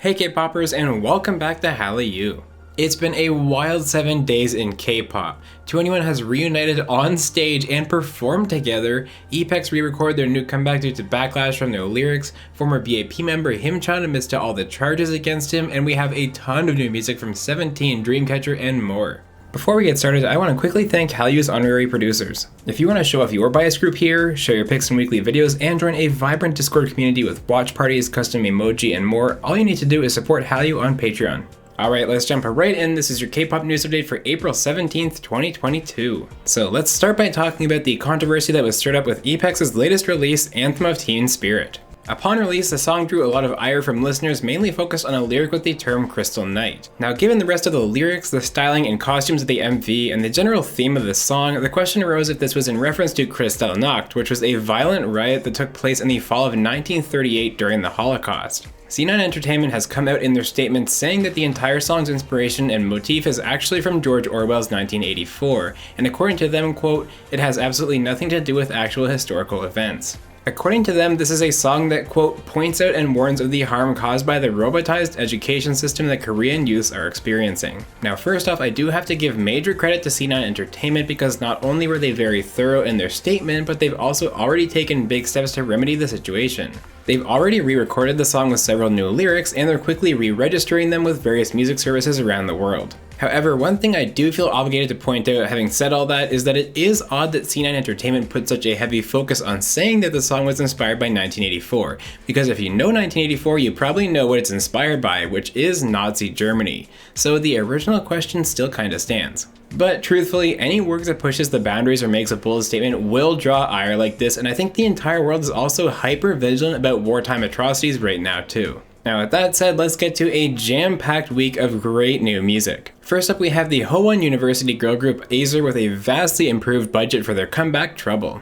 Hey K-popers, and welcome back to Hallyu. It's been a wild 7 days in K-pop. 2NE1 has reunited on stage and performed together. Epex Re-Record their new comeback due to backlash from their lyrics. Former BAP member Himchan admits to all the charges against him, and we have a ton of new music from 17, Dreamcatcher, and more. Before we get started, I want to quickly thank Hallyu's honorary producers. If you want to show off your bias group here, share your pics in weekly videos, and join a vibrant Discord community with watch parties, custom emoji, and more, all you need to do is support Hallyu on Patreon. Alright, let's jump right in. This is your K-pop news update for April 17th, 2022. So let's start by talking about the controversy that was stirred up with Epex's latest release, Anthem of Teen Spirit. Upon release, the song drew a lot of ire from listeners, mainly focused on a lyric with the term Crystal Night. Now, given the rest of the lyrics, the styling and costumes of the MV, and the general theme of the song, the question arose if this was in reference to Kristallnacht, which was a violent riot that took place in the fall of 1938 during the Holocaust. C9 Entertainment has come out in their statement saying that the entire song's inspiration and motif is actually from George Orwell's 1984, and according to them, quote, "it has absolutely nothing to do with actual historical events." According to them, this is a song that, quote, points out and warns of the harm caused by the robotized education system that Korean youths are experiencing. Now, first off, I do have to give major credit to C9 Entertainment because not only were they very thorough in their statement, but they've also already taken big steps to remedy the situation. They've already re-recorded the song with several new lyrics, and they're quickly re-registering them with various music services around the world. However, one thing I do feel obligated to point out, having said all that, is that it is odd that C9 Entertainment put such a heavy focus on saying that the song was inspired by 1984, because if you know 1984, you probably know what it's inspired by, which is Nazi Germany. So the original question still kinda stands. But truthfully, any work that pushes the boundaries or makes a bold statement will draw ire like this, and I think the entire world is also hyper vigilant about wartime atrocities right now too. Now with that said, let's get to a jam-packed week of great new music. First up, we have the Howon University girl group Azer with a vastly improved budget for their comeback, Trouble.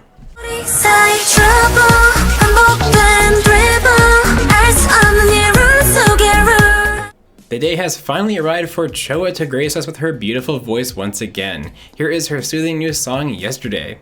The day has finally arrived for Choa to grace us with her beautiful voice once again. Here is her soothing new song, Yesterday.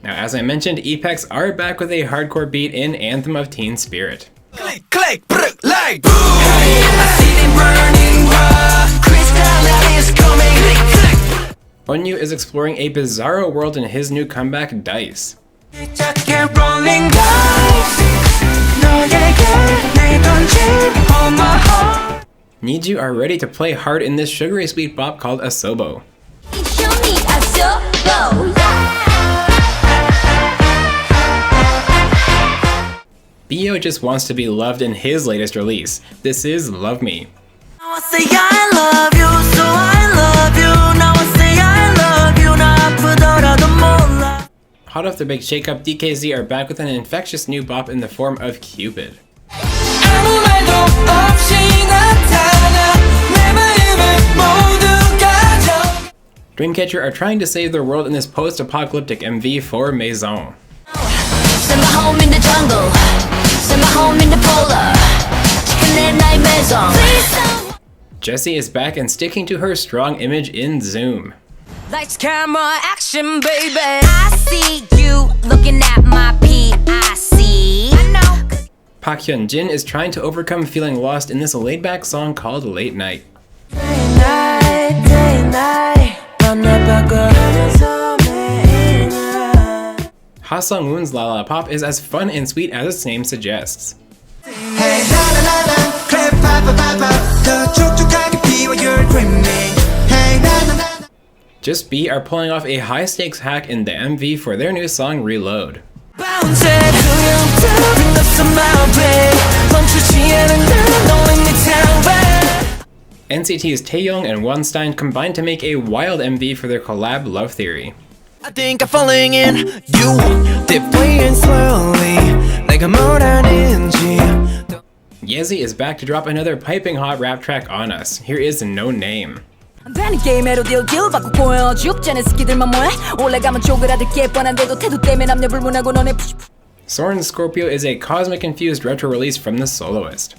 Now, as I mentioned, Epex are back with a hardcore beat in Anthem of Teen Spirit. Click, click, like boom. I see them burning raw. Crystal is coming. Onyu is exploring a bizarro world in his new comeback, Dice. Niju are ready to play hard in this sugary sweet bop called Asobo. Bio just wants to be loved in his latest release. This is Love Me. Hot off their big shakeup, DKZ are back with an infectious new bop in the form of Cupid. Dreamcatcher are trying to save their world in this post-apocalyptic MV for Maison. Send my home in the jungle. Send my home in the polar. Maison. Jessie is back and sticking to her strong image in Zoom. Lights, camera, action, baby. I see you looking at my PIC. I know. Park Hyun-jin is trying to overcome feeling lost in this laid-back song called Late Night. Ha Sung-woon's La La Pop is as fun and sweet as its name suggests. Just B are pulling off a high-stakes hack in the MV for their new song Reload. NCT's Taeyong and Wonstein combined to make a wild MV for their collab Love Theory. I think I'm falling in you. They're playing slowly, like I'm more than Yezi is back to drop another piping hot rap track on us. Here is No Name. Soren Scorpio is a cosmic-infused retro release from The Soloist.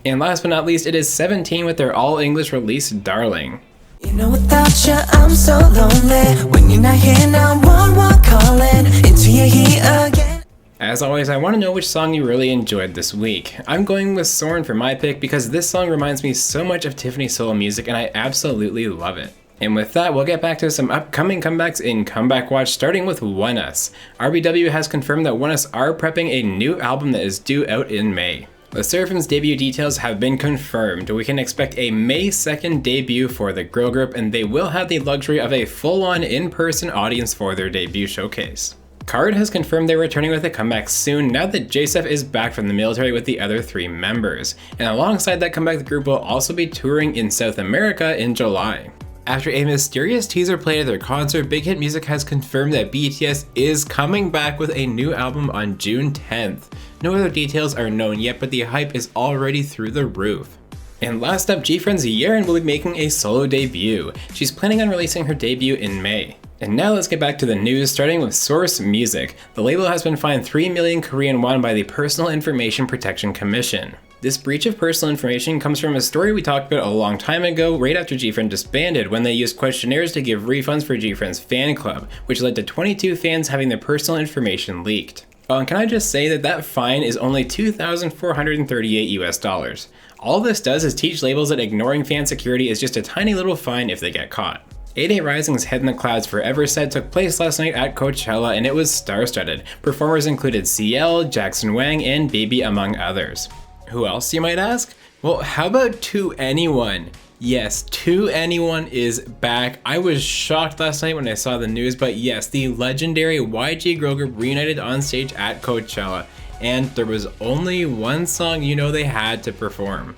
And last but not least, it is 17 with their all-English release, Darling. You know without you I'm so lonely. When you're not here now, one calling into your here again. As always, I want to know which song you really enjoyed this week. I'm going with Soarin' for my pick because this song reminds me so much of Tiffany Soul music and I absolutely love it. And with that, we'll get back to some upcoming comebacks in Comeback Watch, starting with ONEUS. RBW has confirmed that ONEUS are prepping a new album that is due out in May. The Seraphim's debut details have been confirmed. We can expect a May 2nd debut for the girl group, and they will have the luxury of a full-on in-person audience for their debut showcase. KARD has confirmed they're returning with a comeback soon now that JSEF is back from the military with the other 3 members. And alongside that comeback, the group will also be touring in South America in July. After a mysterious teaser played at their concert, Big Hit Music has confirmed that BTS is coming back with a new album on June 10th. No other details are known yet, but the hype is already through the roof. And last up, GFriend's Yerin will be making a solo debut. She's planning on releasing her debut in May. And now let's get back to the news, starting with Source Music. The label has been fined 3 million Korean won by the Personal Information Protection Commission. This breach of personal information comes from a story we talked about a long time ago, right after GFriend disbanded, when they used questionnaires to give refunds for GFriend's fan club, which led to 22 fans having their personal information leaked. Oh, and can I just say that fine is only $2,438 US. All this does is teach labels that ignoring fan security is just a tiny little fine if they get caught. 88 Rising's Head in the Clouds Forever Said took place last night at Coachella and it was star-studded. Performers included CL, Jackson Wang, and Baby among others. Who else, you might ask? Well, how about 2NE1? Yes, 2NE1 is back. I was shocked last night when I saw the news, but yes, the legendary YG girl group reunited on stage at Coachella, and there was only one song you know they had to perform.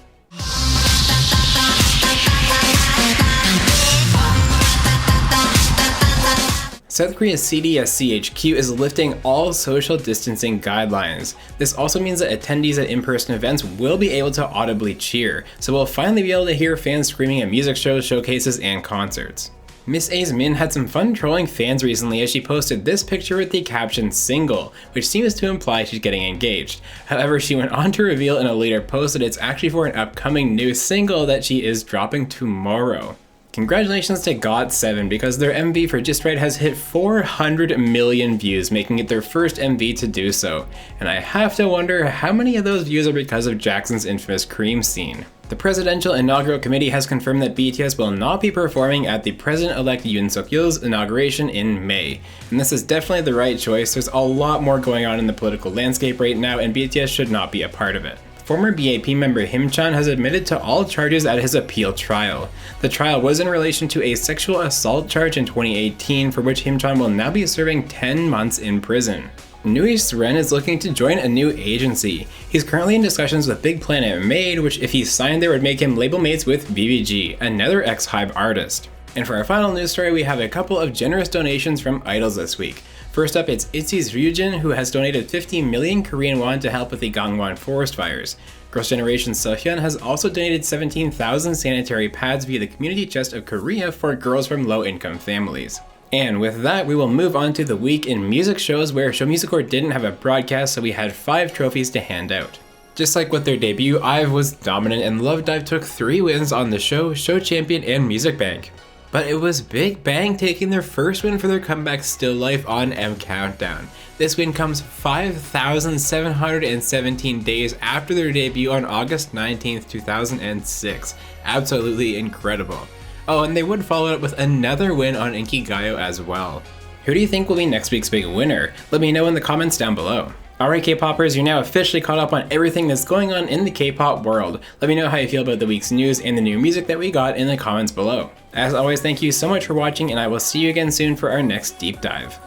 South Korea's CDSCHQ is lifting all social distancing guidelines. This also means that attendees at in-person events will be able to audibly cheer, so we'll finally be able to hear fans screaming at music shows, showcases, and concerts. Miss A's Min had some fun trolling fans recently as she posted this picture with the caption "single," which seems to imply she's getting engaged. However, she went on to reveal in a later post that it's actually for an upcoming new single that she is dropping tomorrow. Congratulations to GOT7 because their MV for Just Right has hit 400 million views, making it their first MV to do so. And I have to wonder how many of those views are because of Jackson's infamous cream scene. The Presidential Inaugural Committee has confirmed that BTS will not be performing at the President-elect Yoon Suk-yeol's inauguration in May. And this is definitely the right choice. There's a lot more going on in the political landscape right now and BTS should not be a part of it. Former BAP member Himchan has admitted to all charges at his appeal trial. The trial was in relation to a sexual assault charge in 2018 for which Himchan will now be serving 10 months in prison. Nui Sren is looking to join a new agency. He's currently in discussions with Big Planet Made, which if he signed there would make him label mates with BBG, another ex-Hybe artist. And for our final news story, we have a couple of generous donations from idols this week. First up, it's ITZY's Ryujin, who has donated 50 million Korean won to help with the Gangwon forest fires. Girls' Generation Seohyun has also donated 17,000 sanitary pads via the Community Chest of Korea for girls from low-income families. And with that, we will move on to the week in music shows where Show Music Corps didn't have a broadcast, so we had 5 trophies to hand out. Just like with their debut, IVE was dominant and Love Dive took 3 wins on the show, Show Champion, and Music Bank. But it was Big Bang taking their first win for their comeback Still Life on M Countdown. This win comes 5,717 days after their debut on August 19th, 2006. Absolutely incredible. Oh, and they would follow it up with another win on Inkigayo as well. Who do you think will be next week's big winner? Let me know in the comments down below. Alright K-popers, you're now officially caught up on everything that's going on in the K-pop world. Let me know how you feel about the week's news and the new music that we got in the comments below. As always, thank you so much for watching and I will see you again soon for our next deep dive.